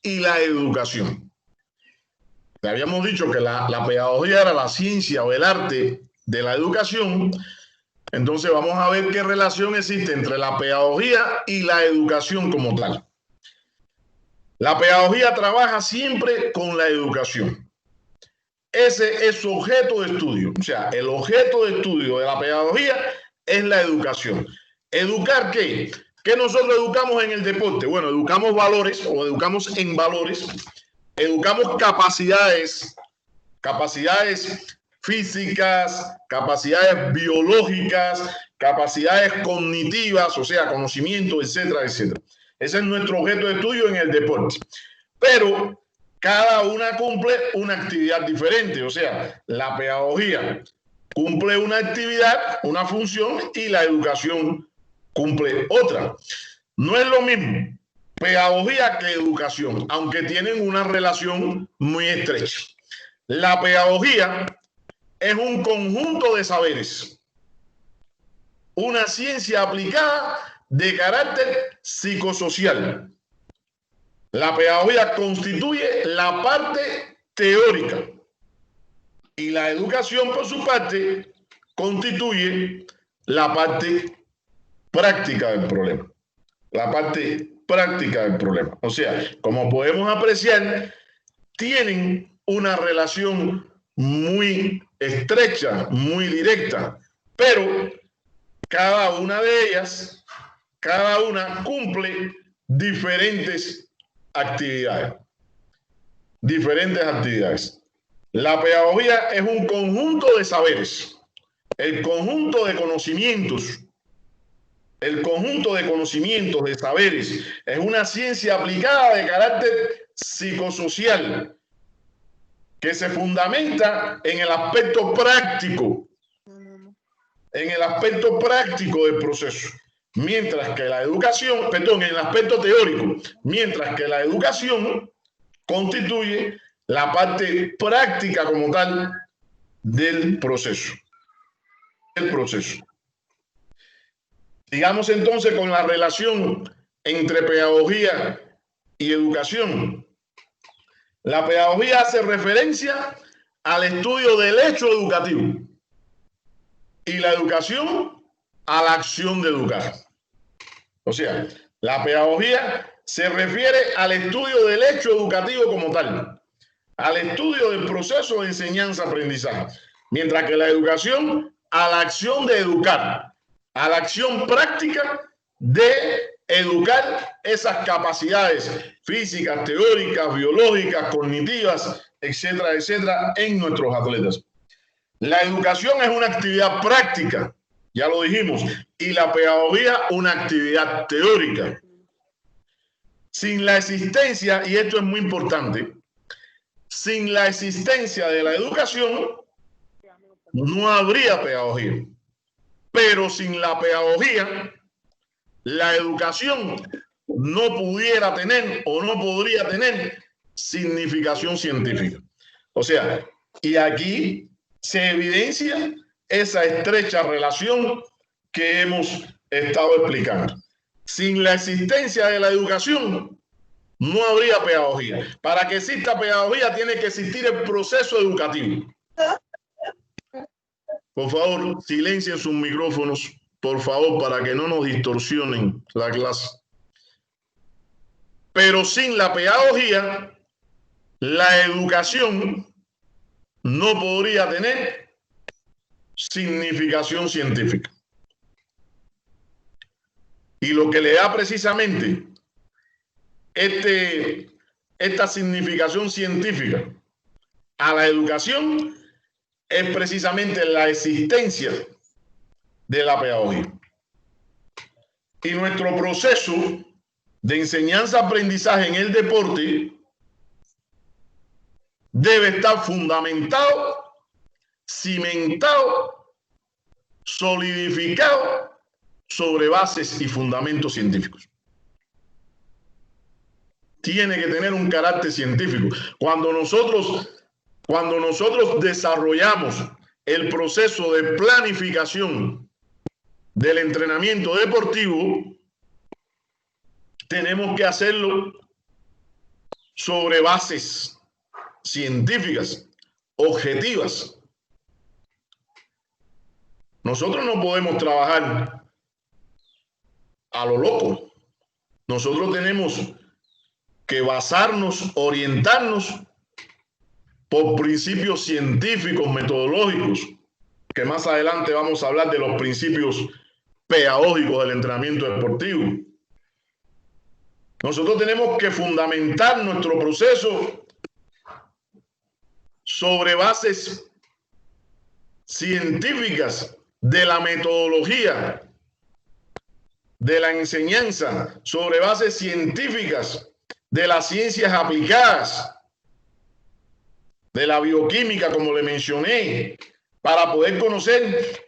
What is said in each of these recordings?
y la educación. Le habíamos dicho que la pedagogía era la ciencia o el arte de la educación. Entonces vamos a ver qué relación existe entre la pedagogía y la educación como tal. La pedagogía trabaja siempre con la educación. Ese es su objeto de estudio. O sea, el objeto de estudio de la pedagogía es la educación. ¿Educar qué? ¿Qué nosotros educamos en el deporte? Bueno, educamos valores o educamos en valores, educamos capacidades físicas, capacidades biológicas, capacidades cognitivas, o sea, conocimiento, etcétera, etcétera. Ese es nuestro objeto de estudio en el deporte. Pero cada una cumple una actividad diferente, o sea, la pedagogía cumple una actividad, una función, y la educación cumple otra. No es lo mismo pedagogía que educación, aunque tienen una relación muy estrecha. La pedagogía es un conjunto de saberes, una ciencia aplicada de carácter psicosocial. La pedagogía constituye la parte teórica y la educación, por su parte, constituye la parte práctica del problema. La parte práctica del problema. O sea, como podemos apreciar, tienen una relación muy estrecha, muy directa, pero cada una de ellas, cada una cumple diferentes actividades. La pedagogía es un conjunto de saberes, el conjunto de conocimientos, de saberes. Es una ciencia aplicada de carácter psicosocial que se fundamenta en el aspecto práctico, del proceso. Mientras que la educación, en el aspecto teórico, mientras que la educación constituye la parte práctica como tal del proceso. Digamos entonces con la relación entre pedagogía y educación. La pedagogía hace referencia al estudio del hecho educativo y la educación a la acción de educar. O sea, la pedagogía se refiere al estudio del hecho educativo como tal, al estudio del proceso de enseñanza-aprendizaje, mientras que la educación a la acción de educar, a la acción práctica de educar esas capacidades físicas, teóricas, biológicas, cognitivas, etcétera, etcétera, en nuestros atletas. La educación es una actividad práctica, ya lo dijimos, y la pedagogía una actividad teórica. Sin la existencia, y esto es muy importante, sin la existencia de la educación no habría pedagogía. Pero sin la pedagogía, la educación no pudiera tener o no podría tener significación científica. O sea, y aquí se evidencia esa estrecha relación que hemos estado explicando. Sin la existencia de la educación, no habría pedagogía. Para que exista pedagogía, tiene que existir el proceso educativo. Por favor, silencien sus micrófonos, por favor, para que no nos distorsionen la clase. Pero sin la pedagogía, la educación no podría tener significación científica. Y lo que le da precisamente esta significación científica a la educación es precisamente la existencia de la pedagogía. Y nuestro proceso de enseñanza-aprendizaje en el deporte debe estar fundamentado, cimentado, solidificado sobre bases y fundamentos científicos. Tiene que tener un carácter científico. Cuando nosotros desarrollamos el proceso de planificación del entrenamiento deportivo, tenemos que hacerlo sobre bases científicas, objetivas. Nosotros no podemos trabajar a lo loco. Nosotros tenemos que basarnos, orientarnos por principios científicos, metodológicos, que más adelante vamos a hablar de los principios pedagógicos del entrenamiento deportivo. Nosotros tenemos que fundamentar nuestro proceso sobre bases científicas de la metodología de la enseñanza, sobre bases científicas de las ciencias aplicadas, de la bioquímica, como le mencioné, para poder conocer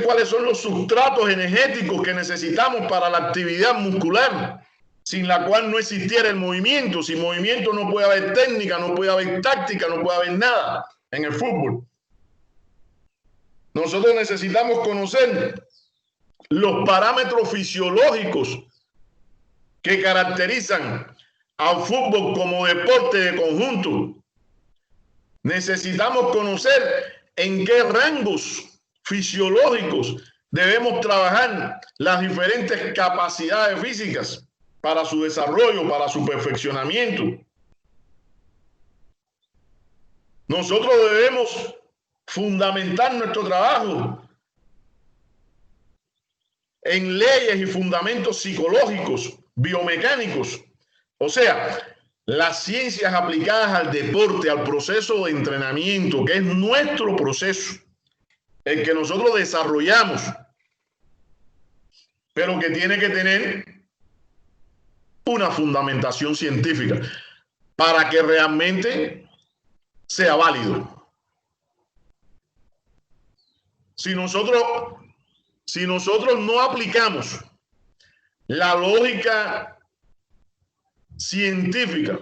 cuáles son los sustratos energéticos que necesitamos para la actividad muscular, sin la cual no existiera el movimiento. Sin movimiento no puede haber técnica, no puede haber táctica, no puede haber nada en el fútbol. Nosotros necesitamos conocer los parámetros fisiológicos que caracterizan al fútbol como deporte de conjunto. Necesitamos conocer en qué rangos fisiológicos debemos trabajar las diferentes capacidades físicas para su desarrollo, para su perfeccionamiento. Nosotros debemos fundamentar nuestro trabajo en leyes y fundamentos psicológicos, biomecánicos, o sea, las ciencias aplicadas al deporte, al proceso de entrenamiento, que es nuestro proceso, el que nosotros desarrollamos, pero que tiene que tener una fundamentación científica para que realmente sea válido. Si nosotros no aplicamos la lógica científica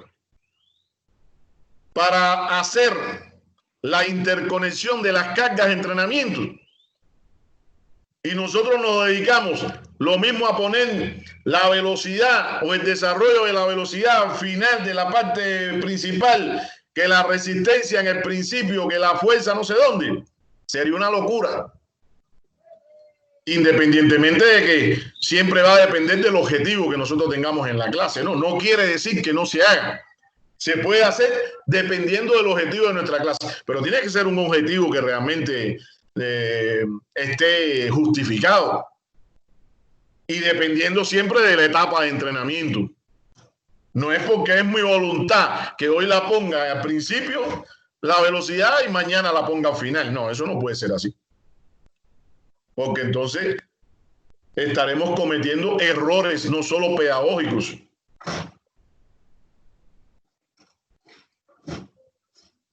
para hacer la interconexión de las cargas de entrenamiento, y nosotros nos dedicamos lo mismo a poner la velocidad o el desarrollo de la velocidad final de la parte principal, que la resistencia en el principio, que la fuerza no sé dónde, sería una locura. Independientemente de que siempre va a depender del objetivo que nosotros tengamos en la clase, ¿no? No quiere decir que no se haga. Se puede hacer dependiendo del objetivo de nuestra clase, pero tiene que ser un objetivo que realmente esté justificado y dependiendo siempre de la etapa de entrenamiento. No es porque es mi voluntad que hoy la ponga al principio la velocidad y mañana la ponga al final. No, eso no puede ser así. Porque entonces estaremos cometiendo errores no solo pedagógicos.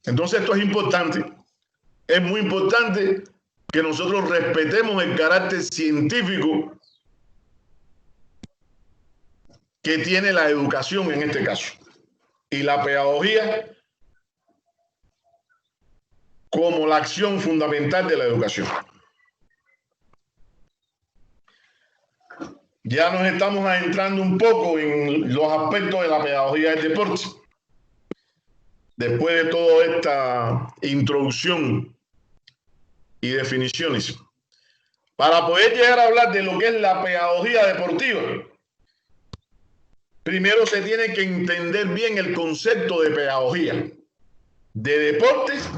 Entonces esto es importante. Es muy importante que nosotros respetemos el carácter científico que tiene la educación en este caso y la pedagogía como la acción fundamental de la educación. Ya nos estamos adentrando un poco en los aspectos de la pedagogía del deporte. Después de toda esta introducción y definiciones, para poder llegar a hablar de lo que es la pedagogía deportiva, primero se tiene que entender bien el concepto de pedagogía, de deportes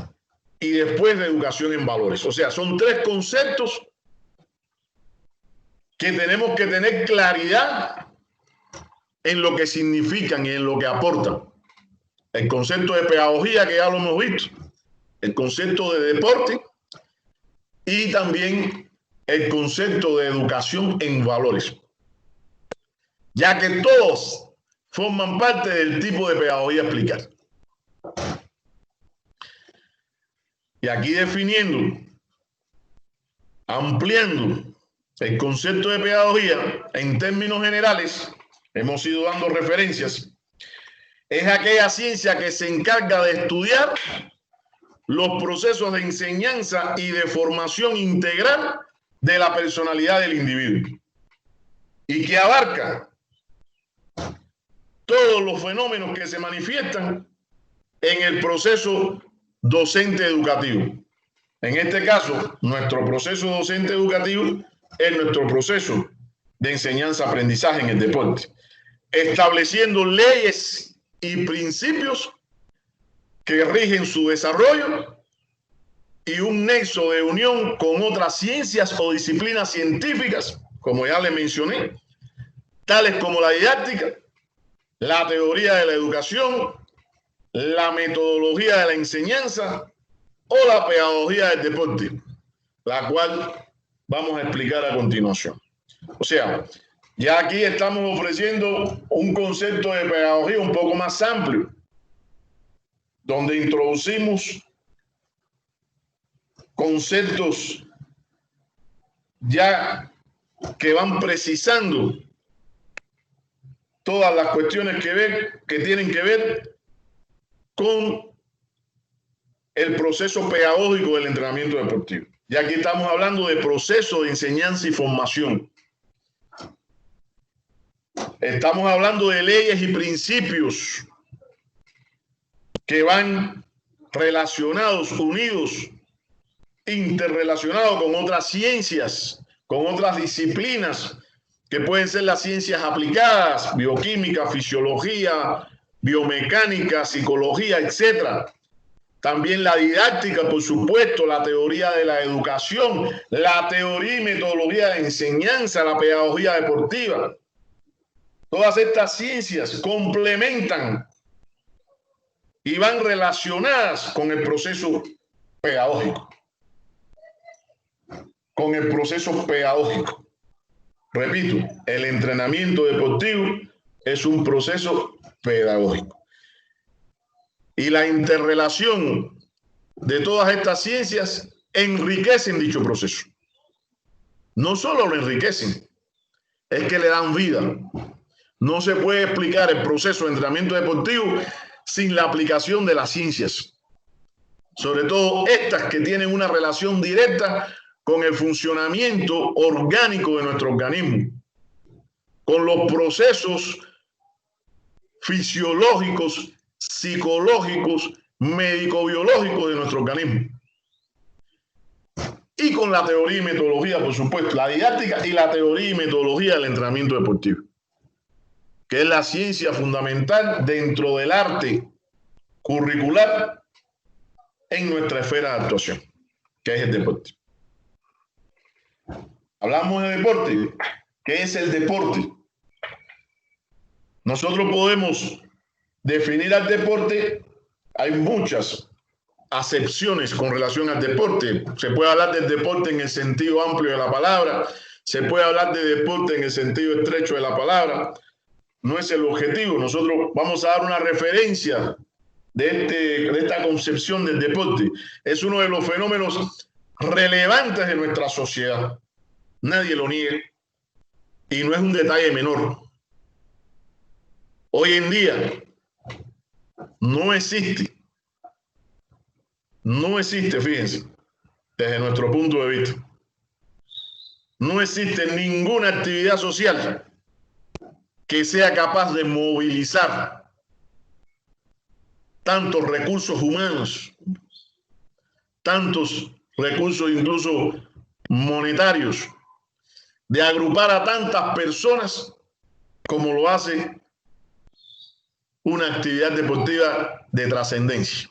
y después de educación en valores. O sea, son tres conceptos que tenemos que tener claridad en lo que significan y en lo que aportan. El concepto de pedagogía, que ya lo hemos visto, el concepto de deporte y también el concepto de educación en valores, ya que todos forman parte del tipo de pedagogía a aplicar. Y aquí definiendo, ampliando el concepto de pedagogía en términos generales, hemos ido dando referencias, es aquella ciencia que se encarga de estudiar los procesos de enseñanza y de formación integral de la personalidad del individuo y que abarca todos los fenómenos que se manifiestan en el proceso docente educativo. En este caso, nuestro proceso docente educativo es nuestro proceso de enseñanza-aprendizaje en el deporte, estableciendo leyes y principios que rigen su desarrollo y un nexo de unión con otras ciencias o disciplinas científicas, como ya les mencioné, tales como la didáctica, la teoría de la educación, la metodología de la enseñanza o la pedagogía del deporte, la cual vamos a explicar a continuación. O sea, ya aquí estamos ofreciendo un concepto de pedagogía un poco más amplio, donde introducimos conceptos ya que van precisando todas las cuestiones que tienen que ver con el proceso pedagógico del entrenamiento deportivo. Ya aquí estamos hablando de proceso de enseñanza y formación. Estamos hablando de leyes y principios que van relacionados, unidos, interrelacionados con otras ciencias, con otras disciplinas, que pueden ser las ciencias aplicadas, bioquímica, fisiología, biomecánica, psicología, etcétera. También la didáctica, por supuesto, la teoría de la educación, la teoría y metodología de enseñanza, la pedagogía deportiva. Todas estas ciencias complementan y van relacionadas con el proceso pedagógico. Con el proceso pedagógico. Repito, el entrenamiento deportivo es un proceso pedagógico. Y la interrelación de todas estas ciencias enriquecen dicho proceso. No solo lo enriquecen, es que le dan vida. No se puede explicar el proceso de entrenamiento deportivo sin la aplicación de las ciencias. Sobre todo estas que tienen una relación directa con el funcionamiento orgánico de nuestro organismo, con los procesos fisiológicos, psicológicos, médico-biológicos de nuestro organismo. Y con la teoría y metodología, por supuesto, la didáctica y la teoría y metodología del entrenamiento deportivo, que es la ciencia fundamental dentro del arte curricular en nuestra esfera de actuación, que es el deporte. Hablamos de deporte. ¿Qué es el deporte? Nosotros podemos definir al deporte, hay muchas acepciones con relación al deporte. Se puede hablar del deporte en el sentido amplio de la palabra, se puede hablar de deporte en el sentido estrecho de la palabra. No es el objetivo. Nosotros vamos a dar una referencia de esta concepción del deporte. Es uno de los fenómenos relevantes de nuestra sociedad. Nadie lo niega. Y no es un detalle menor. Hoy en día no existe, fíjense, desde nuestro punto de vista, no existe ninguna actividad social que sea capaz de movilizar tantos recursos humanos, tantos recursos incluso monetarios, de agrupar a tantas personas como lo hace una actividad deportiva de trascendencia.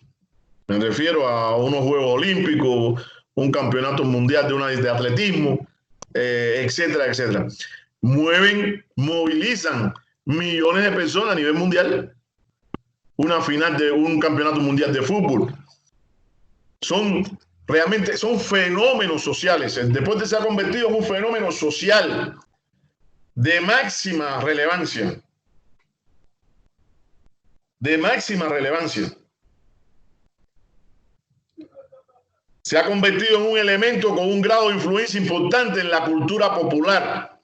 Me refiero a unos Juegos Olímpicos, un campeonato mundial de atletismo, etcétera, etcétera. Movilizan millones de personas a nivel mundial. Una final de un campeonato mundial de fútbol. Realmente son fenómenos sociales. El deporte se ha convertido en un fenómeno social de máxima relevancia. De máxima relevancia. Se ha convertido en un elemento con un grado de influencia importante en la cultura popular.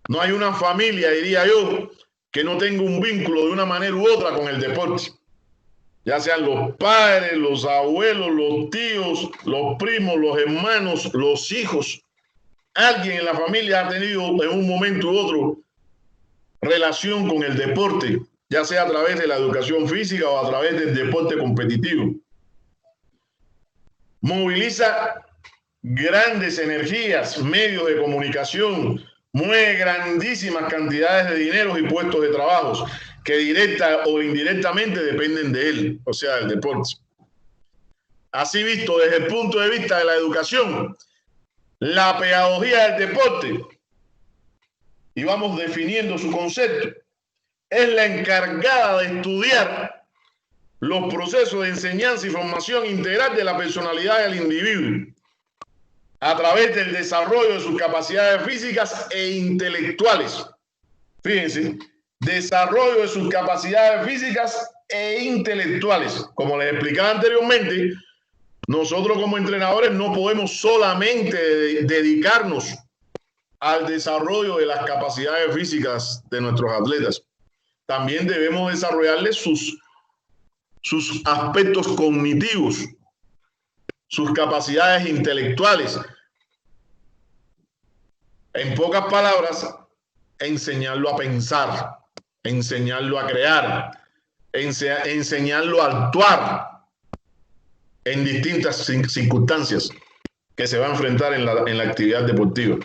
No hay una familia, diría yo, que no tenga un vínculo de una manera u otra con el deporte. Ya sean los padres, los abuelos, los tíos, los primos, los hermanos, los hijos. Alguien en la familia ha tenido en un momento u otro relación con el deporte, ya sea a través de la educación física o a través del deporte competitivo. Moviliza grandes energías, medios de comunicación, mueve grandísimas cantidades de dinero y puestos de trabajo que directa o indirectamente dependen de él, o sea, del deporte. Así visto, desde el punto de vista de la educación, la pedagogía del deporte, y vamos definiendo su concepto, es la encargada de estudiar los procesos de enseñanza y formación integral de la personalidad del individuo a través del desarrollo de sus capacidades físicas e intelectuales. Fíjense, desarrollo de sus capacidades físicas e intelectuales. Como les explicaba anteriormente, nosotros como entrenadores no podemos solamente dedicarnos al desarrollo de las capacidades físicas de nuestros atletas. También debemos desarrollarles sus aspectos cognitivos, sus capacidades intelectuales. En pocas palabras, enseñarlo a pensar, enseñarlo a crear, enseñarlo a actuar en distintas circunstancias que se va a enfrentar en la actividad deportiva.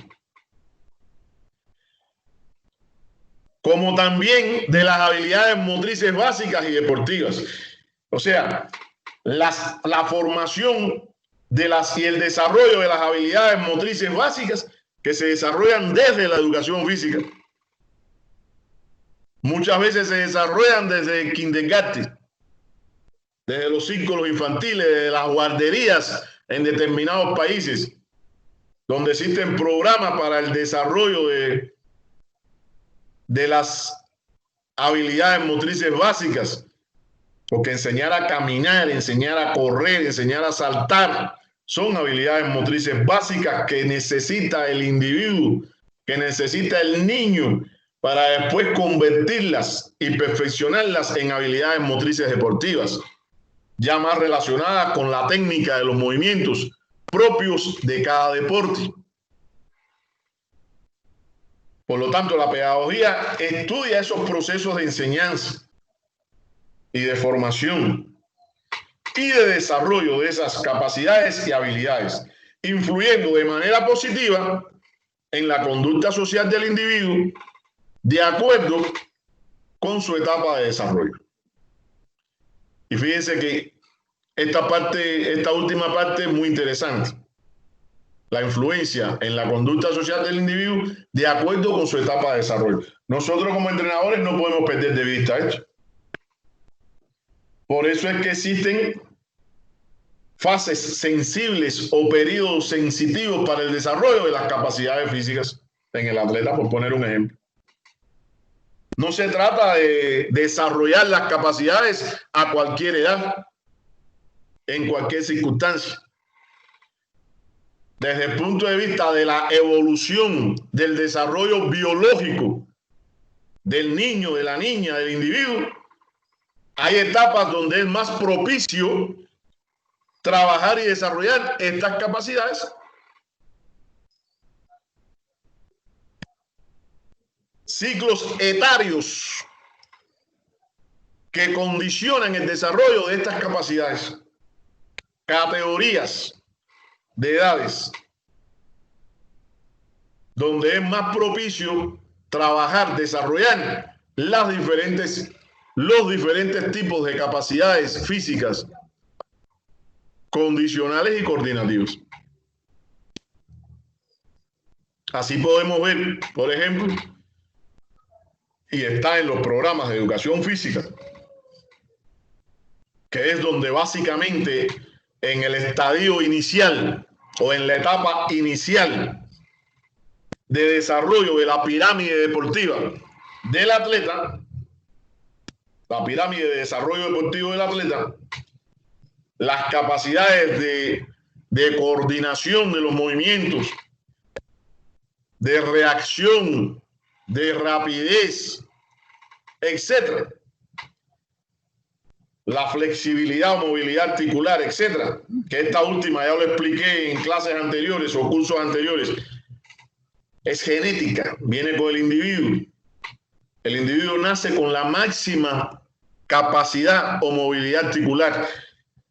Como también de las habilidades motrices básicas y deportivas. O sea, la formación y el desarrollo de las habilidades motrices básicas que se desarrollan desde la educación física. Muchas veces se desarrollan desde el kindergarten, desde los círculos infantiles, desde las guarderías en determinados países, donde existen programas para el desarrollo de las habilidades motrices básicas, porque enseñar a caminar, enseñar a correr, enseñar a saltar, son habilidades motrices básicas que necesita el individuo, que necesita el niño, para después convertirlas y perfeccionarlas en habilidades motrices deportivas, ya más relacionadas con la técnica de los movimientos propios de cada deporte. Por lo tanto, la pedagogía estudia esos procesos de enseñanza y de formación y de desarrollo de esas capacidades y habilidades, influyendo de manera positiva en la conducta social del individuo de acuerdo con su etapa de desarrollo. Y fíjense que esta última parte es muy interesante. La influencia en la conducta social del individuo de acuerdo con su etapa de desarrollo. Nosotros como entrenadores no podemos perder de vista esto. Por eso es que existen fases sensibles o periodos sensitivos para el desarrollo de las capacidades físicas en el atleta, por poner un ejemplo. No se trata de desarrollar las capacidades a cualquier edad, en cualquier circunstancia. Desde el punto de vista de la evolución del desarrollo biológico del niño, de la niña, del individuo, hay etapas donde es más propicio trabajar y desarrollar estas capacidades. Ciclos etarios que condicionan el desarrollo de estas capacidades. Categorías de edades donde es más propicio trabajar, desarrollar los diferentes tipos de capacidades físicas, condicionales y coordinativos. Así podemos ver, por ejemplo, y está en los programas de educación física, que es donde básicamente en el estadio inicial o en la etapa inicial de desarrollo de la pirámide deportiva del atleta, la pirámide de desarrollo deportivo del atleta, las capacidades de coordinación de los movimientos, de reacción, de rapidez, etcétera. La flexibilidad o movilidad articular, etcétera. Que esta última ya lo expliqué en clases anteriores o cursos anteriores. Es genética, viene con el individuo. El individuo nace con la máxima capacidad o movilidad articular.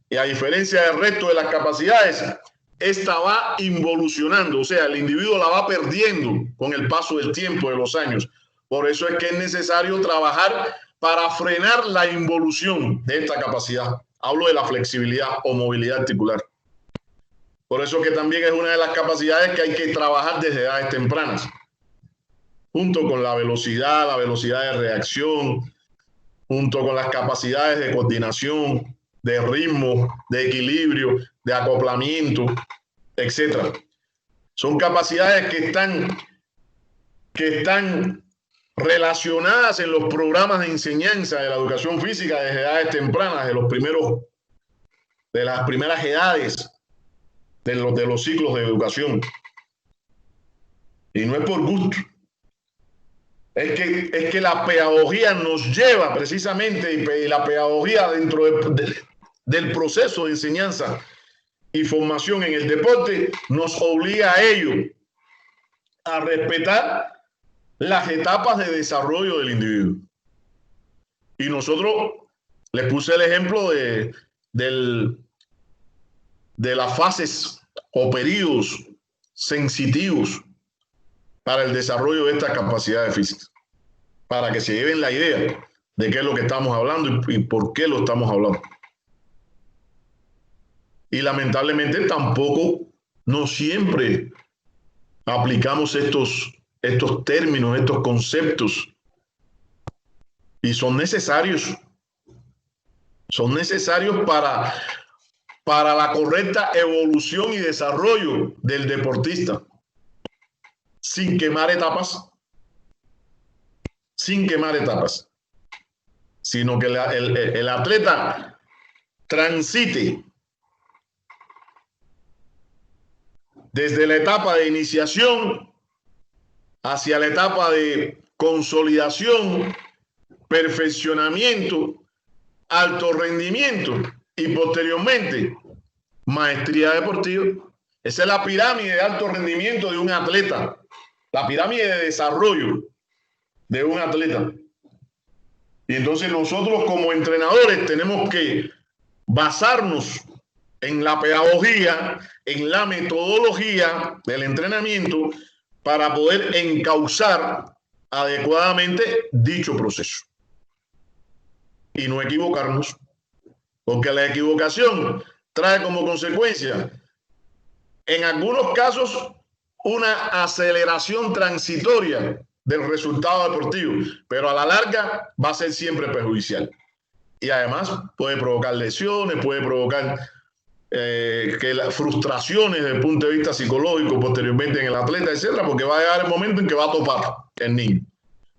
Y a diferencia del resto de las capacidades, esta va involucionando, o sea, el individuo la va perdiendo con el paso del tiempo, de los años. Por eso es que es necesario trabajar para frenar la involución de esta capacidad. Hablo de la flexibilidad o movilidad articular. Por eso que también es una de las capacidades que hay que trabajar desde edades tempranas, junto con la velocidad de reacción, junto con las capacidades de coordinación, de ritmo, de equilibrio, de acoplamiento, etc. Son capacidades que están relacionadas en los programas de enseñanza de la educación física desde edades tempranas, de las primeras edades de los ciclos de educación. Y no es por gusto. Es que la pedagogía nos lleva precisamente, y la pedagogía dentro del proceso de enseñanza y formación en el deporte nos obliga a ello, a respetar las etapas de desarrollo del individuo. Y nosotros les puse el ejemplo de las fases o periodos sensitivos para el desarrollo de estas capacidades físicas, para que se lleven la idea de qué es lo que estamos hablando y por qué lo estamos hablando. Y lamentablemente tampoco, no siempre aplicamos estos términos, estos conceptos, y son necesarios para la correcta evolución y desarrollo del deportista, sin quemar etapas, sino que el atleta transite desde la etapa de iniciación hacia la etapa de consolidación, perfeccionamiento, alto rendimiento y posteriormente maestría deportiva. Esa es la pirámide de alto rendimiento de un atleta, la pirámide de desarrollo de un atleta. Y entonces nosotros como entrenadores tenemos que basarnos en la pedagogía, en la metodología del entrenamiento para poder encauzar adecuadamente dicho proceso y no equivocarnos, porque la equivocación trae como consecuencia, en algunos casos, una aceleración transitoria del resultado deportivo, pero a la larga va a ser siempre perjudicial. Y además puede provocar lesiones, puede provocar las frustraciones desde el punto de vista psicológico posteriormente en el atleta, etcétera, porque va a llegar el momento en que va a topar el niño.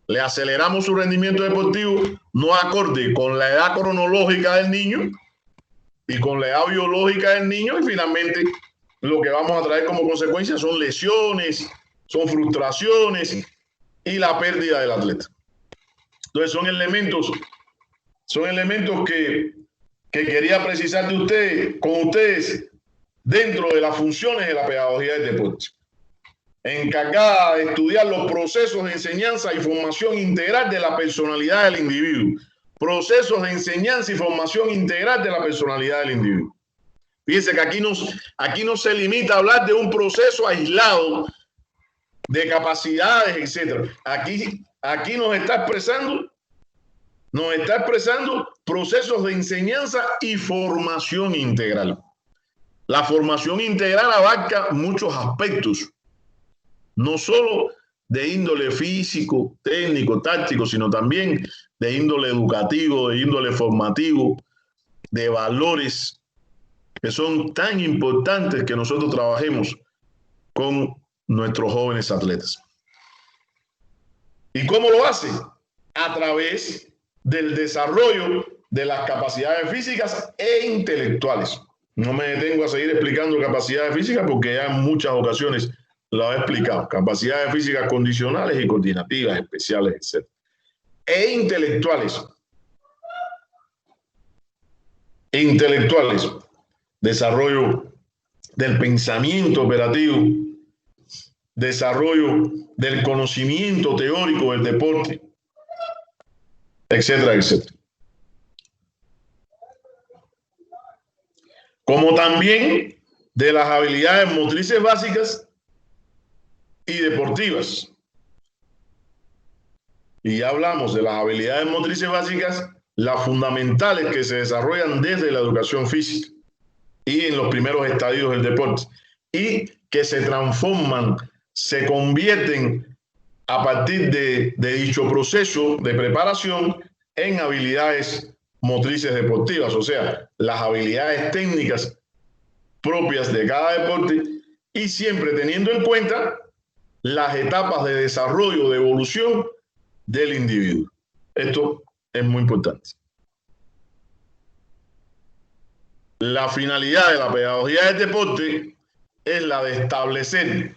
Le aceleramos su rendimiento deportivo no acorde con la edad cronológica del niño y con la edad biológica del niño, y finalmente lo que vamos a traer como consecuencia son lesiones, son frustraciones y la pérdida del atleta. Entonces son elementos que quería precisar con ustedes dentro de las funciones de la pedagogía del deporte, encargada de estudiar los procesos de enseñanza y formación integral de la personalidad del individuo. Procesos de enseñanza y formación integral de la personalidad del individuo. Fíjense que aquí no se limita a hablar de un proceso aislado de capacidades, etcétera. Aquí nos está expresando procesos de enseñanza y formación integral. La formación integral abarca muchos aspectos, no solo de índole físico, técnico, táctico, sino también de índole educativo, de índole formativo, de valores que son tan importantes que nosotros trabajemos con nuestros jóvenes atletas. ¿Y cómo lo hace? A través del desarrollo de las capacidades físicas e intelectuales. No me detengo a seguir explicando capacidades físicas porque ya en muchas ocasiones lo he explicado. Capacidades físicas condicionales y coordinativas, especiales, etc. E intelectuales. Desarrollo del pensamiento operativo, desarrollo del conocimiento teórico del deporte, etcétera, etcétera. Como también de las habilidades motrices básicas y deportivas. Y ya hablamos de las habilidades motrices básicas, las fundamentales que se desarrollan desde la educación física y en los primeros estadios del deporte, y que se transforman, se convierten a partir de dicho proceso de preparación en habilidades motrices deportivas, o sea, las habilidades técnicas propias de cada deporte, y siempre teniendo en cuenta las etapas de desarrollo, de evolución del individuo. Esto es muy importante. La finalidad de la pedagogía del deporte es la de establecer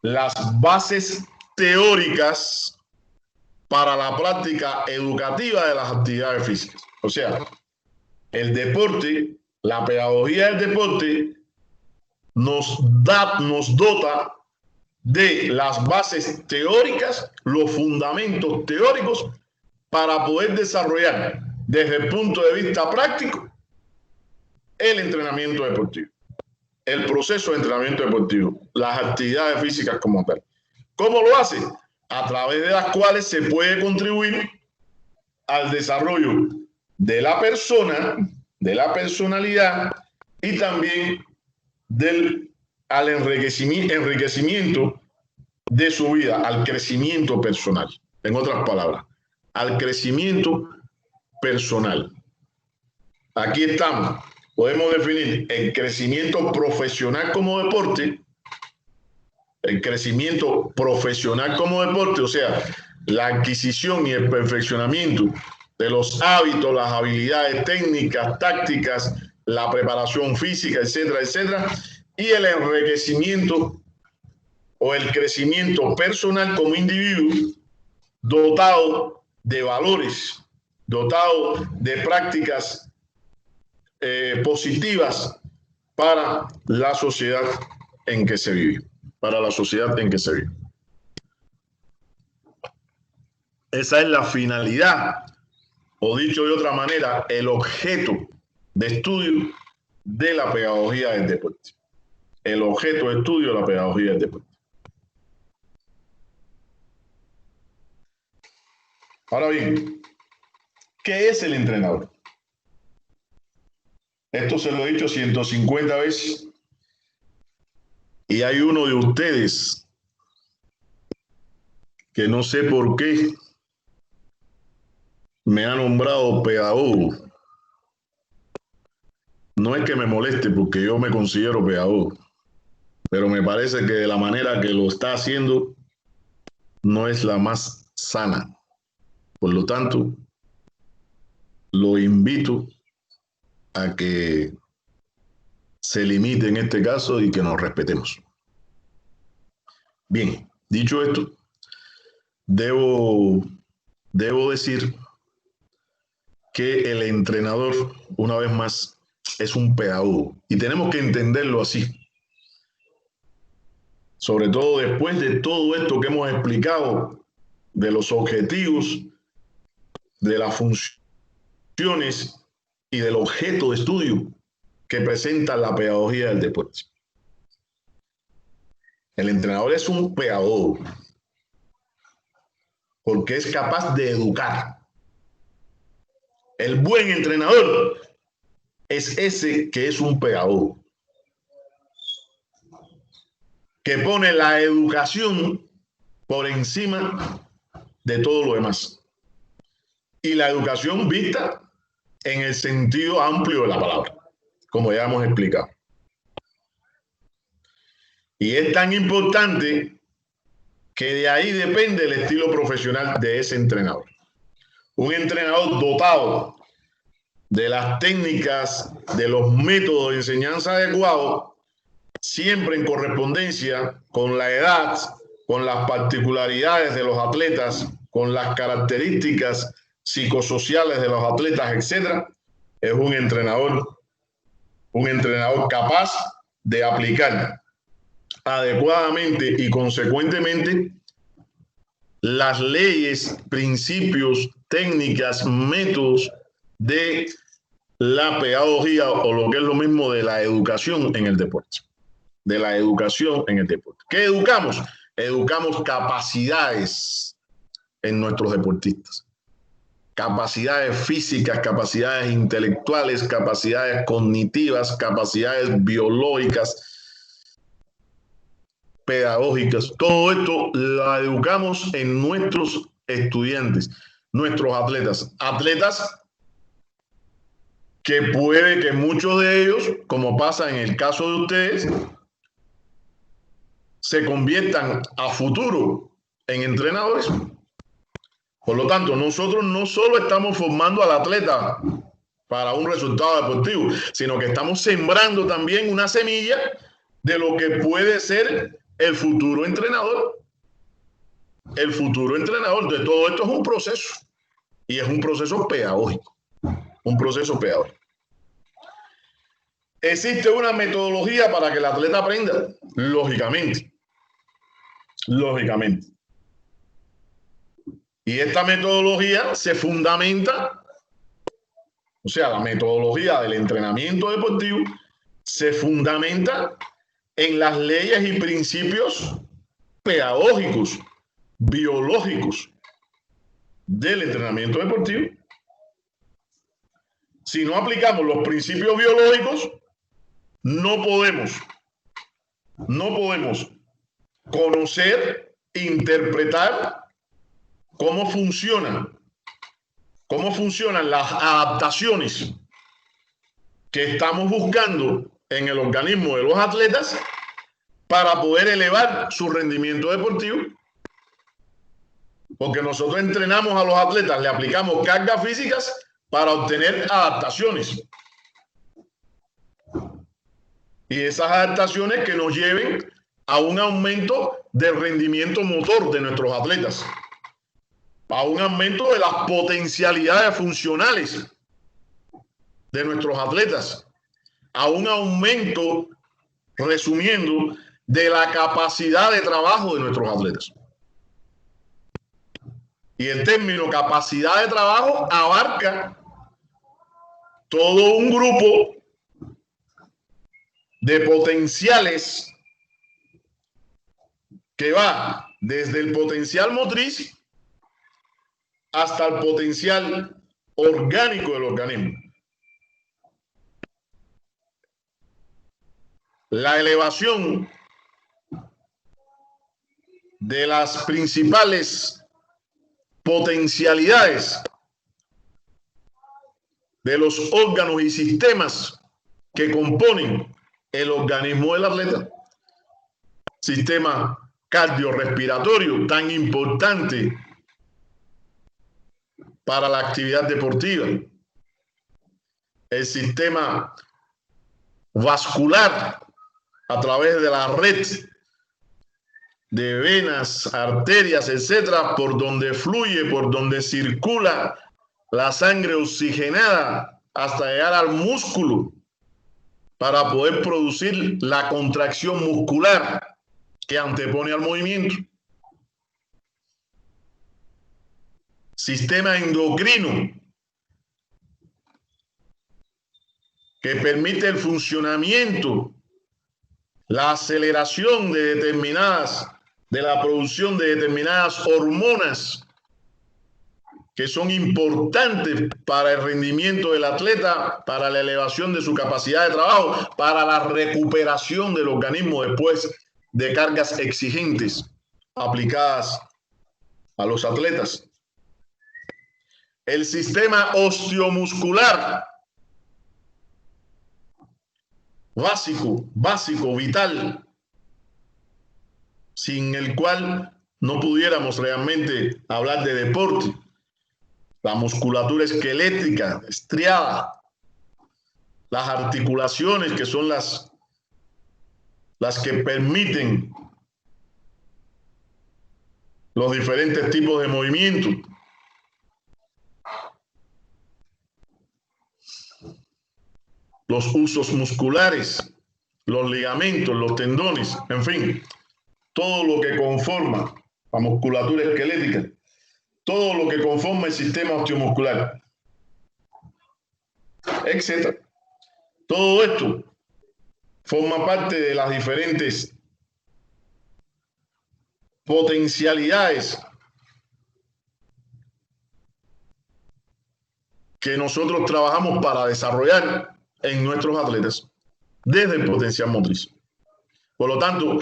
las bases teóricas para la práctica educativa de las actividades físicas. O sea, el deporte, la pedagogía del deporte nos dota de las bases teóricas, los fundamentos teóricos para poder desarrollar desde el punto de vista práctico el entrenamiento deportivo, el proceso de entrenamiento deportivo, las actividades físicas como tal. ¿Cómo lo hace? A través de las cuales se puede contribuir al desarrollo de la persona, de la personalidad y también al enriquecimiento de su vida, al crecimiento personal. En otras palabras, al crecimiento personal. Aquí estamos. Podemos definir el crecimiento profesional como deporte, el crecimiento profesional como deporte, o sea, la adquisición y el perfeccionamiento de los hábitos, las habilidades técnicas, tácticas, la preparación física, etcétera, etcétera, y el enriquecimiento o el crecimiento personal como individuo dotado de valores, dotado de prácticas positivas para la sociedad en que se vive, para la sociedad en que se vive. Esa es la finalidad, o dicho de otra manera, el objeto de estudio de la pedagogía del deporte. El objeto de estudio de la pedagogía del deporte. Ahora bien, ¿qué es el entrenador? Esto se lo he dicho 150 veces. Y hay uno de ustedes que no sé por qué me ha nombrado pedagogo. No es que me moleste porque yo me considero pedagogo, pero me parece que de la manera que lo está haciendo no es la más sana. Por lo tanto, lo invito a que se limite en este caso y que nos respetemos. Bien, dicho esto, debo decir que el entrenador, una vez más, es un pedagogo y tenemos que entenderlo así. Sobre todo después de todo esto que hemos explicado, de los objetivos, de las funciones y del objeto de estudio que presenta la pedagogía del deporte. El entrenador es un pedagogo porque es capaz de educar. El buen entrenador es ese que es un pedagogo, que pone la educación por encima de todo lo demás. Y la educación vista en el sentido amplio de la palabra, como ya hemos explicado. Y es tan importante que de ahí depende el estilo profesional de ese entrenador. Un entrenador dotado de las técnicas, de los métodos de enseñanza adecuados, siempre en correspondencia con la edad, con las particularidades de los atletas, con las características psicosociales de los atletas, etcétera, es un entrenador capaz de aplicar adecuadamente y consecuentemente las leyes, principios, técnicas, métodos de la pedagogía o lo que es lo mismo de la educación en el deporte. De la educación en el deporte. ¿Qué educamos? Educamos capacidades en nuestros deportistas. Capacidades físicas, capacidades intelectuales, capacidades cognitivas, capacidades biológicas, pedagógicas. Todo esto lo educamos en nuestros estudiantes, nuestros atletas. Atletas que puede que muchos de ellos, como pasa en el caso de ustedes, se conviertan a futuro en entrenadores. Por lo tanto, nosotros no solo estamos formando al atleta para un resultado deportivo, sino que estamos sembrando también una semilla de lo que puede ser el futuro entrenador. El futuro entrenador de todo esto es un proceso, y es un proceso pedagógico. Un proceso pedagógico. ¿Existe una metodología para que el atleta aprenda? Lógicamente. Lógicamente. Y esta metodología se fundamenta, o sea, la metodología del entrenamiento deportivo se fundamenta en las leyes y principios pedagógicos, biológicos del entrenamiento deportivo. Si no aplicamos los principios biológicos, no podemos conocer, interpretar cómo funcionan las adaptaciones que estamos buscando en el organismo de los atletas para poder elevar su rendimiento deportivo. Porque nosotros entrenamos a los atletas, le aplicamos cargas físicas para obtener adaptaciones. Y esas adaptaciones que nos lleven a un aumento del rendimiento motor de nuestros atletas, a un aumento de las potencialidades funcionales de nuestros atletas, a un aumento, resumiendo, de la capacidad de trabajo de nuestros atletas. Y el término capacidad de trabajo abarca todo un grupo de potenciales que va desde el potencial motriz hasta el potencial orgánico del organismo. La elevación de las principales potencialidades de los órganos y sistemas que componen el organismo del atleta. Sistema cardiorrespiratorio, tan importante para la actividad deportiva. El sistema vascular a través de la red de venas, arterias, etcétera, por donde fluye, por donde circula la sangre oxigenada hasta llegar al músculo para poder producir la contracción muscular que antepone al movimiento. Sistema endocrino que permite el funcionamiento, la aceleración de la producción de determinadas hormonas que son importantes para el rendimiento del atleta, para la elevación de su capacidad de trabajo, para la recuperación del organismo después de cargas exigentes aplicadas a los atletas. El sistema osteomuscular, básico, vital, sin el cual no pudiéramos realmente hablar de deporte. La musculatura esquelética, estriada, las articulaciones que son las que permiten los diferentes tipos de movimiento. Los usos musculares, los ligamentos, los tendones, en fin, todo lo que conforma la musculatura esquelética, todo lo que conforma el sistema osteomuscular, etc. Todo esto forma parte de las diferentes potencialidades que nosotros trabajamos para desarrollar en nuestros atletas desde el potencial motriz. Por lo tanto,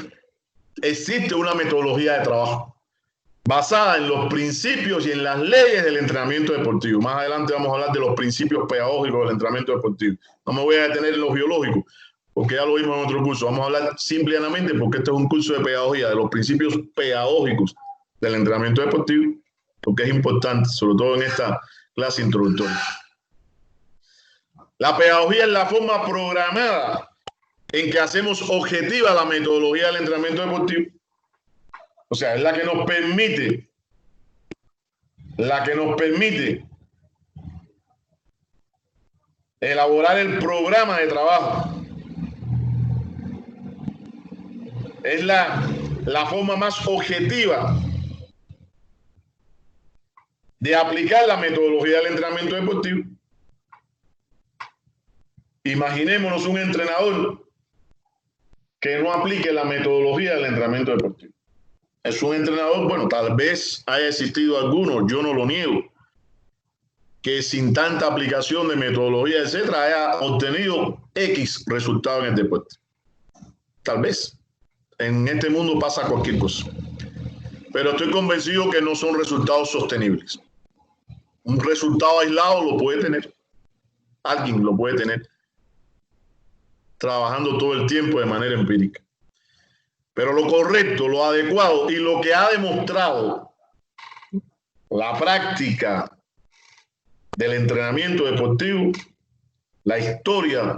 existe una metodología de trabajo basada en los principios y en las leyes del entrenamiento deportivo. Más adelante vamos a hablar de los principios pedagógicos del entrenamiento deportivo. No me voy a detener en los biológicos, porque ya lo vimos en otro curso. Vamos a hablar simplemente, porque este es un curso de pedagogía, de los principios pedagógicos del entrenamiento deportivo, porque es importante, sobre todo en esta clase introductoria. La pedagogía es la forma programada en que hacemos objetiva la metodología del entrenamiento deportivo. O sea, es la que nos permite elaborar el programa de trabajo. Es la forma más objetiva de aplicar la metodología del entrenamiento deportivo. Imaginémonos un entrenador que no aplique la metodología del entrenamiento deportivo. Es un entrenador, bueno, tal vez haya existido alguno, yo no lo niego, que sin tanta aplicación de metodología, etcétera, haya obtenido X resultado en el deporte. Tal vez. En este mundo pasa cualquier cosa. Pero estoy convencido que no son resultados sostenibles. Un resultado aislado lo puede tener. Alguien lo puede tener. Trabajando todo el tiempo de manera empírica. Pero lo correcto, lo adecuado y lo que ha demostrado la práctica del entrenamiento deportivo, la historia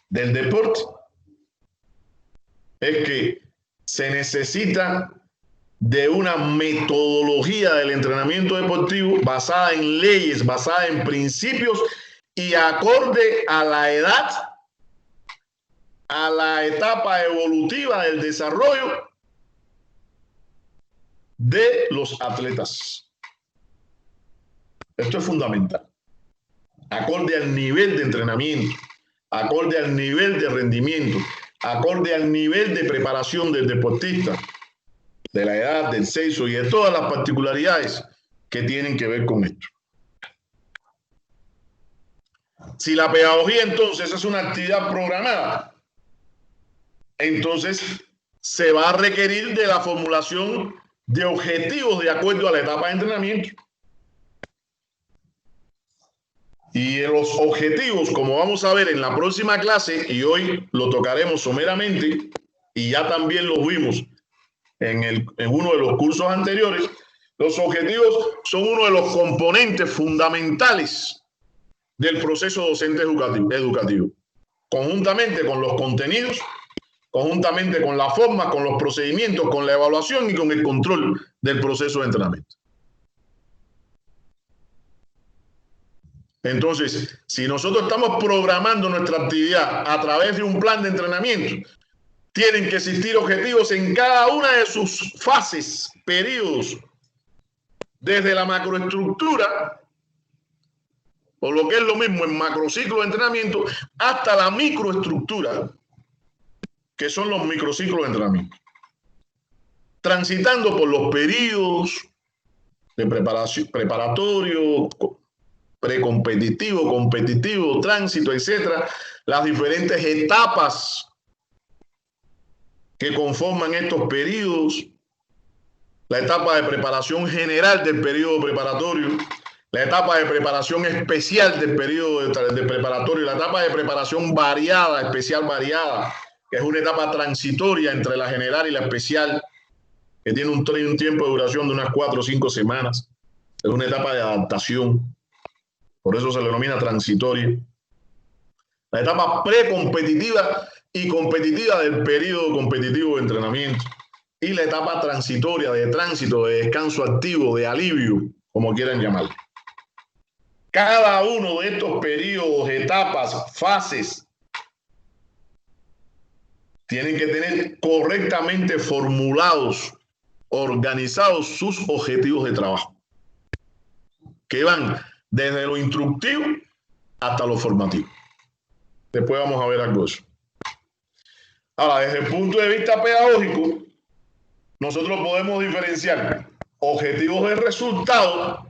del deporte, es que se necesita de una metodología del entrenamiento deportivo basada en leyes, basada en principios y acorde a la edad, a la etapa evolutiva del desarrollo de los atletas. Esto es fundamental. Acorde al nivel de entrenamiento, acorde al nivel de rendimiento, acorde al nivel de preparación del deportista, de la edad, del sexo y de todas las particularidades que tienen que ver con esto. Si la pedagogía entonces es una actividad programada, entonces se va a requerir de la formulación de objetivos de acuerdo a la etapa de entrenamiento. Y los objetivos, como vamos a ver en la próxima clase, y hoy lo tocaremos someramente, y ya también los vimos en uno de los cursos anteriores, los objetivos son uno de los componentes fundamentales del proceso docente educativo, conjuntamente con los contenidos, conjuntamente con la forma, con los procedimientos, con la evaluación y con el control del proceso de entrenamiento. Entonces, si nosotros estamos programando nuestra actividad a través de un plan de entrenamiento, tienen que existir objetivos en cada una de sus fases, periodos, desde la macroestructura, o lo que es lo mismo en macrociclo de entrenamiento, hasta la microestructura, que son los microciclos de entrenamiento. Transitando por los periodos de preparación, preparatorio, precompetitivo, competitivo, tránsito, etcétera, las diferentes etapas que conforman estos periodos, la etapa de preparación general del periodo preparatorio, la etapa de preparación especial del periodo de preparatorio, la etapa de preparación variada, especial variada, que es una etapa transitoria entre la general y la especial, que tiene un tiempo de duración de unas 4 o 5 semanas. Es una etapa de adaptación, por eso se le denomina transitoria. La etapa precompetitiva y competitiva del periodo competitivo de entrenamiento. Y la etapa transitoria, de tránsito, de descanso activo, de alivio, como quieran llamarlo. Cada uno de estos periodos, etapas, fases, tienen que tener correctamente formulados organizados sus objetivos de trabajo, que van desde lo instructivo hasta lo formativo. Después vamos a ver algo de eso. Ahora, desde el punto de vista pedagógico, nosotros podemos diferenciar objetivos de resultado,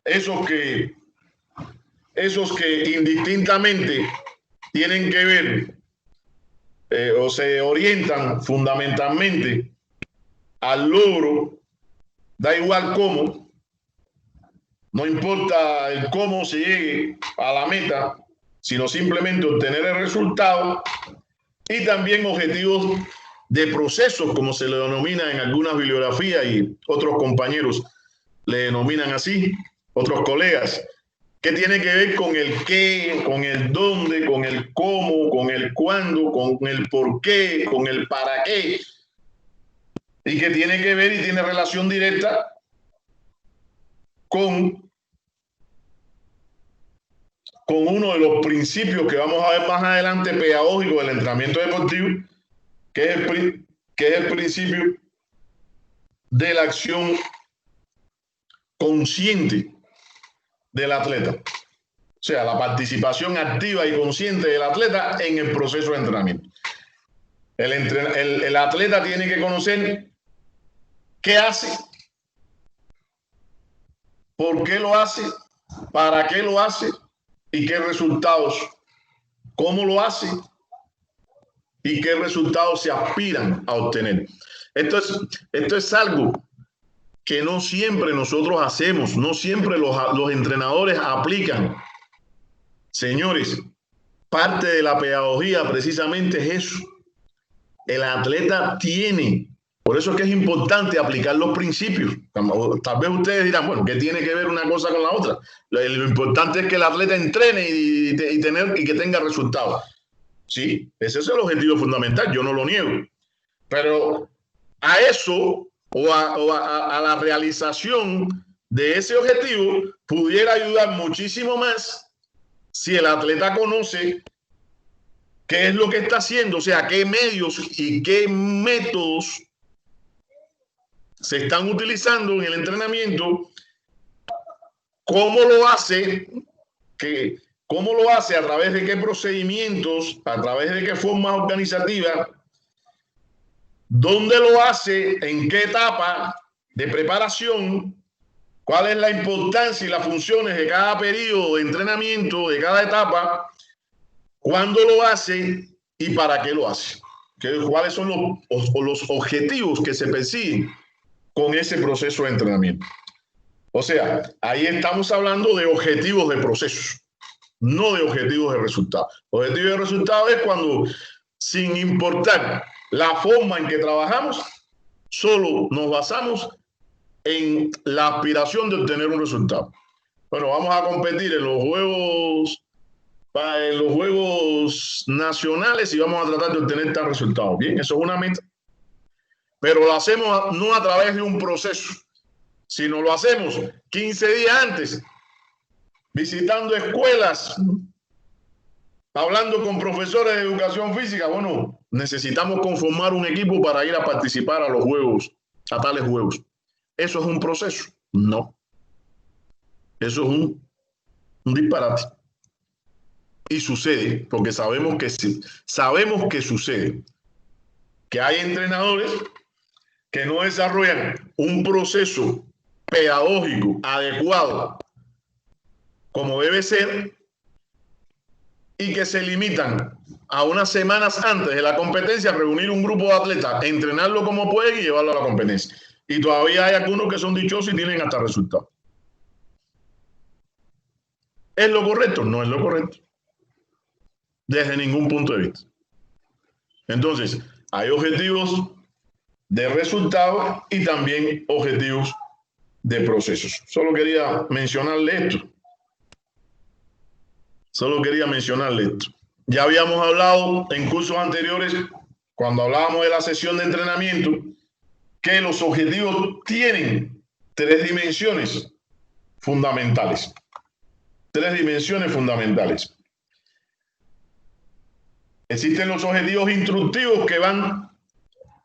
esos que indistintamente tienen que ver o se orientan fundamentalmente al logro, da igual cómo, no importa el cómo se llegue a la meta, sino simplemente obtener el resultado, y también objetivos de procesos, como se le denomina en algunas bibliografías y otros compañeros le denominan así, otros colegas, que tiene que ver con el qué, con el dónde, con el cómo, con el cuándo, con el por qué, con el para qué, y que tiene que ver y tiene relación directa con uno de los principios que vamos a ver más adelante pedagógico del entrenamiento deportivo, que es el principio de la acción consciente del atleta. O sea, la participación activa y consciente del atleta en el proceso de entrenamiento. El atleta tiene que conocer qué hace, por qué lo hace, para qué lo hace y qué resultados, cómo lo hace y qué resultados se aspiran a obtener. Esto es algo que no siempre nosotros hacemos, no siempre los entrenadores aplican. Señores, parte de la pedagogía precisamente es eso. El atleta tiene, por eso es que es importante aplicar los principios. Tal vez ustedes dirán, bueno, ¿qué tiene que ver una cosa con la otra? Lo importante es que el atleta entrene y que tenga resultados. Sí, ese es el objetivo fundamental, yo no lo niego. Pero a eso a la realización de ese objetivo pudiera ayudar muchísimo más si el atleta conoce qué es lo que está haciendo, o sea, qué medios y qué métodos se están utilizando en el entrenamiento, cómo lo hace, a través de qué procedimientos, a través de qué formas organizativas, dónde lo hace, en qué etapa de preparación, cuál es la importancia y las funciones de cada periodo de entrenamiento, de cada etapa, cuándo lo hace y para qué lo hace. ¿Cuáles son los objetivos que se persiguen con ese proceso de entrenamiento? O sea, ahí estamos hablando de objetivos de proceso, no de objetivos de resultado. Objetivos de resultado es cuando, sin importar la forma en que trabajamos, solo nos basamos en la aspiración de obtener un resultado. Bueno, vamos a competir en los juegos nacionales y vamos a tratar de obtener tal resultado. Bien, eso es una meta. Pero lo hacemos no a través de un proceso, sino lo hacemos 15 días antes, visitando escuelas, hablando con profesores de educación física. Bueno, necesitamos conformar un equipo para ir a participar a los juegos, a tales juegos. ¿Eso es un proceso? No. Eso es un disparate. Y sucede, porque sabemos que sucede, que hay entrenadores que no desarrollan un proceso pedagógico adecuado como debe ser y que se limitan a unas semanas antes de la competencia a reunir un grupo de atletas, entrenarlo como pueden y llevarlo a la competencia. Y todavía hay algunos que son dichosos y tienen hasta resultados. ¿Es lo correcto? No es lo correcto. Desde ningún punto de vista. Entonces, hay objetivos de resultados y también objetivos de procesos. Solo quería mencionarle esto. Ya habíamos hablado en cursos anteriores, cuando hablábamos de la sesión de entrenamiento, que los objetivos tienen tres dimensiones fundamentales. Existen los objetivos instructivos que van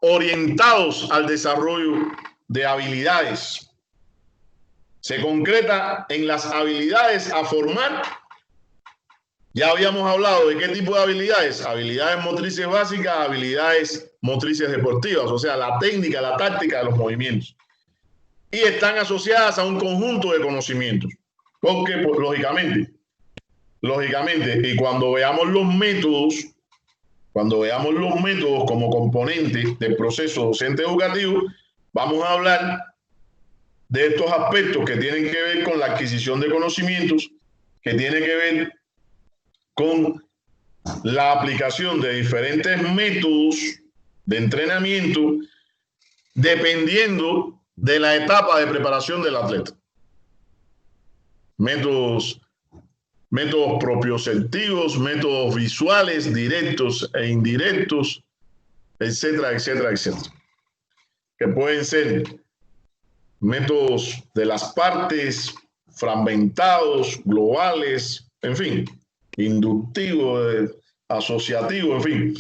orientados al desarrollo de habilidades. Se concreta en las habilidades a formar. Ya habíamos hablado de qué tipo de habilidades. Habilidades motrices básicas, habilidades motrices deportivas, o sea, la técnica, la táctica de los movimientos. Y están asociadas a un conjunto de conocimientos. Porque, pues, lógicamente, y cuando veamos los métodos como componente del proceso docente educativo, vamos a hablar de estos aspectos que tienen que ver con la adquisición de conocimientos, que tienen que ver con la aplicación de diferentes métodos de entrenamiento dependiendo de la etapa de preparación del atleta. Métodos propioceptivos, métodos visuales, directos e indirectos, etcétera, etcétera, etcétera. Que pueden ser métodos de las partes, fragmentados, globales, en fin, inductivos, asociativos, en fin.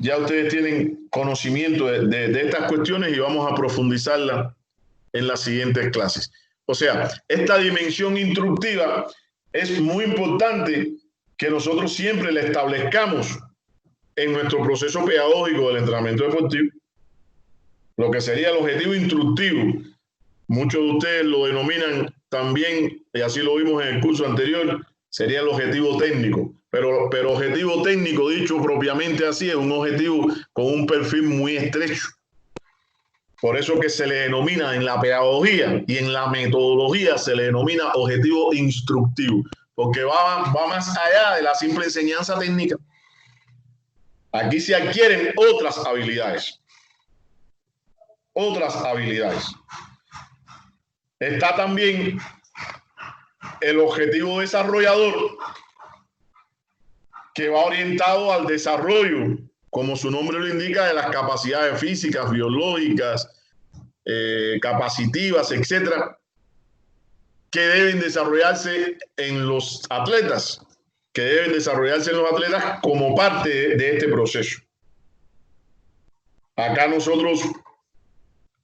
Ya ustedes tienen conocimiento de estas cuestiones y vamos a profundizarla en las siguientes clases. O sea, esta dimensión instructiva es muy importante que nosotros siempre la establezcamos en nuestro proceso pedagógico del entrenamiento deportivo. Lo que sería el objetivo instructivo. Muchos de ustedes lo denominan también, y así lo vimos en el curso anterior, sería el objetivo técnico. Pero objetivo técnico, dicho propiamente así, es un objetivo con un perfil muy estrecho. Por eso que se le denomina en la pedagogía y en la metodología se le denomina objetivo instructivo, porque va más allá de la simple enseñanza técnica. Aquí se adquieren otras habilidades. Otras habilidades. Está también el objetivo desarrollador, que va orientado al desarrollo, como su nombre lo indica, de las capacidades físicas, biológicas, capacitivas, etcétera, que deben desarrollarse en los atletas, como parte de este proceso. Acá nosotros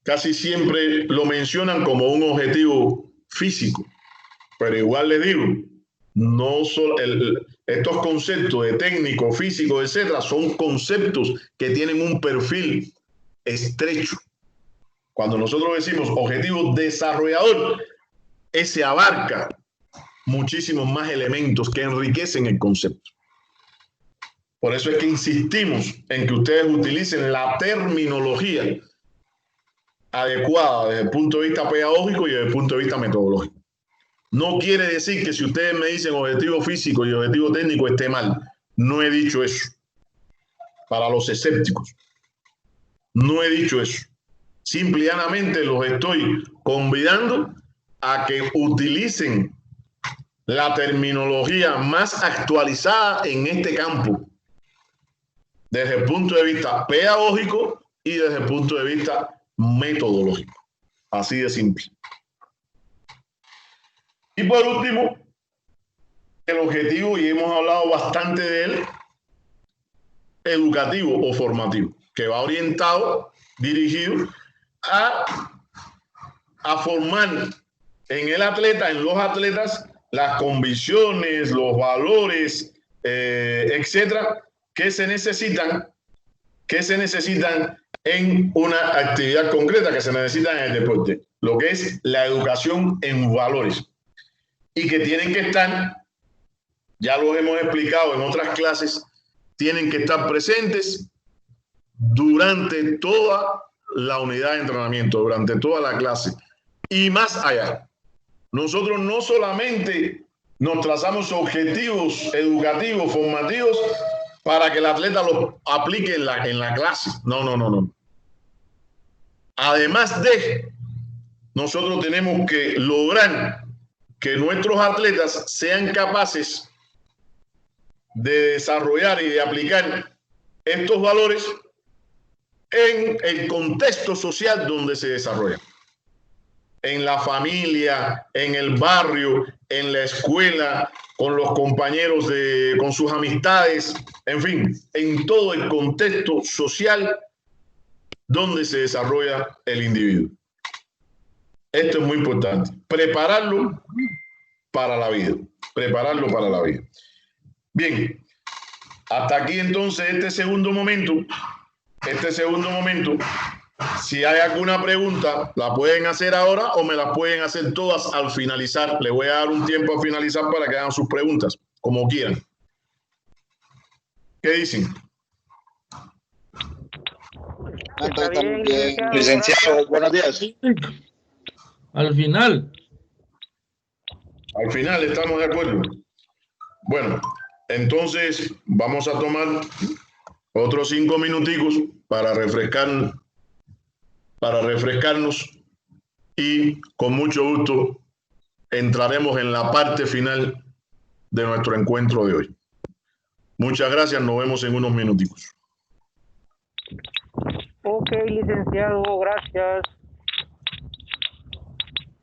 casi siempre lo mencionan como un objetivo físico, pero igual les digo, no solo estos conceptos de técnico, físico, etcétera, son conceptos que tienen un perfil estrecho. Cuando nosotros decimos objetivo desarrollador, ese abarca muchísimos más elementos que enriquecen el concepto. Por eso es que insistimos en que ustedes utilicen la terminología adecuada desde el punto de vista pedagógico y desde el punto de vista metodológico. No quiere decir que si ustedes me dicen objetivo físico y objetivo técnico esté mal. No he dicho eso. Para los escépticos. No he dicho eso. Simple y llanamente los estoy convidando a que utilicen la terminología más actualizada en este campo, desde el punto de vista pedagógico y desde el punto de vista metodológico. Así de simple. Y por último, el objetivo, y hemos hablado bastante de él, educativo o formativo, que va orientado, dirigido a formar en el atleta, en los atletas, las convicciones, los valores, etcétera, que se necesitan en una actividad concreta, que se necesitan en el deporte, lo que es la educación en valores, y que tienen que estar, ya lo hemos explicado en otras clases, tienen que estar presentes durante toda la unidad de entrenamiento, durante toda la clase y más allá. Nosotros no solamente nos trazamos objetivos educativos, formativos, para que el atleta los aplique en la clase. No. Además de, nosotros tenemos que lograr que nuestros atletas sean capaces de desarrollar y de aplicar estos valores en el contexto social donde se desarrolla. En la familia, en el barrio, en la escuela, con los compañeros, con sus amistades, en fin, en todo el contexto social donde se desarrolla el individuo. Esto es muy importante. Prepararlo para la vida. Prepararlo para la vida. Bien. Hasta aquí entonces este segundo momento. Si hay alguna pregunta, la pueden hacer ahora o me las pueden hacer todas al finalizar. Le voy a dar un tiempo a finalizar para que hagan sus preguntas, como quieran. ¿Qué dicen? Está bien, licenciado, buenos días. Al final. Al final estamos de acuerdo. Bueno, entonces vamos a tomar otros 5 minuticos para refrescarnos y con mucho gusto entraremos en la parte final de nuestro encuentro de hoy. Muchas gracias, nos vemos en unos minuticos. Ok, licenciado, gracias.